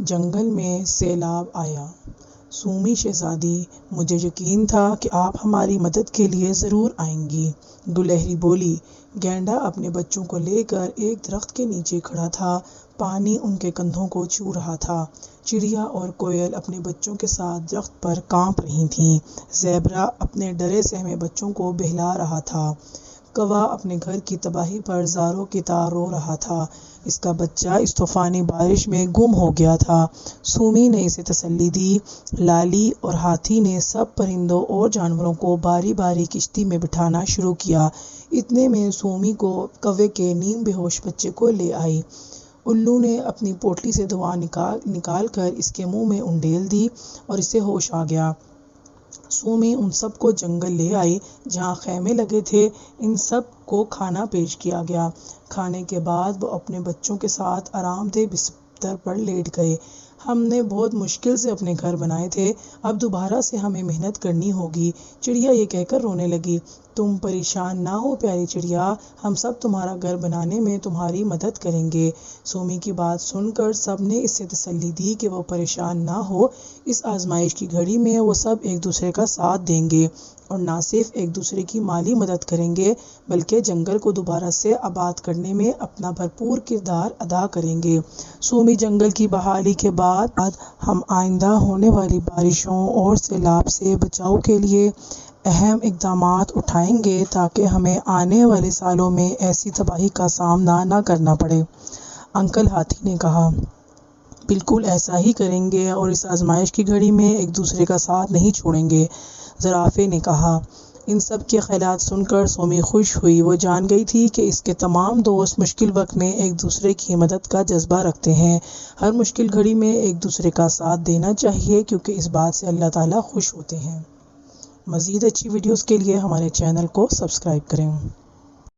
جنگل میں سیلاب آیا۔ سومی شہزادی، مجھے یقین تھا کہ آپ ہماری مدد کے لیے ضرور آئیں گی۔ گلہری بولی۔ گینڈا اپنے بچوں کو لے کر ایک درخت کے نیچے کھڑا تھا، پانی ان کے کندھوں کو چھو رہا تھا۔ چڑیا اور کوئل اپنے بچوں کے ساتھ درخت پر کانپ رہی تھیں۔ زیبرا اپنے ڈرے سہمے بچوں کو بہلا رہا تھا۔ کوا اپنے گھر کی تباہی پر زاروں کی طرح رو رہا تھا۔ اس کا بچہ اس طوفانی بارش میں گم ہو گیا تھا۔ سومی نے اسے تسلی دی۔ لالی اور ہاتھی نے سب پرندوں اور جانوروں کو باری باری کشتی میں بٹھانا شروع کیا۔ اتنے میں سومی کوے کے نیم بے ہوش بچے کو لے آئی۔ الو نے اپنی پوٹلی سے دوا نکال کر اس کے منہ میں انڈیل دی اور اسے ہوش آ گیا۔ سومی ان سب کو جنگل لے آئی جہاں خیمے لگے تھے۔ ان سب کو کھانا پیش کیا گیا۔ کھانے کے بعد وہ اپنے بچوں کے ساتھ آرام دہ بستر پر لیٹ گئے۔ ہم نے بہت مشکل سے اپنے گھر بنائے تھے، اب دوبارہ سے ہمیں محنت کرنی ہوگی۔ چڑیا یہ کہہ کر رونے لگی۔ تم پریشان نہ ہو پیاری چڑیا، ہم سب تمہارا گھر بنانے میں تمہاری مدد کریں گے۔ سومی کی بات سن کر سب نے اسے تسلی دی کہ وہ پریشان نہ ہو، اس آزمائش کی گھڑی میں وہ سب ایک دوسرے کا ساتھ دیں گے اور نہ صرف ایک دوسرے کی مالی مدد کریں گے بلکہ جنگل کو دوبارہ سے آباد کرنے میں اپنا بھرپور کردار ادا کریں گے۔ سومی جنگل کی بحالی کے بعد ہم آئندہ ہونے والی بارشوں اور سیلاب سے بچاؤ کے لیے اہم اقدامات اٹھائیں گے تاکہ ہمیں آنے والے سالوں میں ایسی تباہی کا سامنا نہ کرنا پڑے۔ انکل ہاتھی نے کہا۔ بالکل ایسا ہی کریں گے اور اس آزمائش کی گھڑی میں ایک دوسرے کا ساتھ نہیں چھوڑیں گے، زرافے نے کہا۔ ان سب کے خیالات سن کر سومی خوش ہوئی۔ وہ جان گئی تھی کہ اس کے تمام دوست مشکل وقت میں ایک دوسرے کی مدد کا جذبہ رکھتے ہیں۔ ہر مشکل گھڑی میں ایک دوسرے کا ساتھ دینا چاہیے کیونکہ اس بات سے اللہ تعالیٰ خوش ہوتے ہیں۔ مزید اچھی ویڈیوز کے لیے ہمارے چینل کو سبسکرائب کریں۔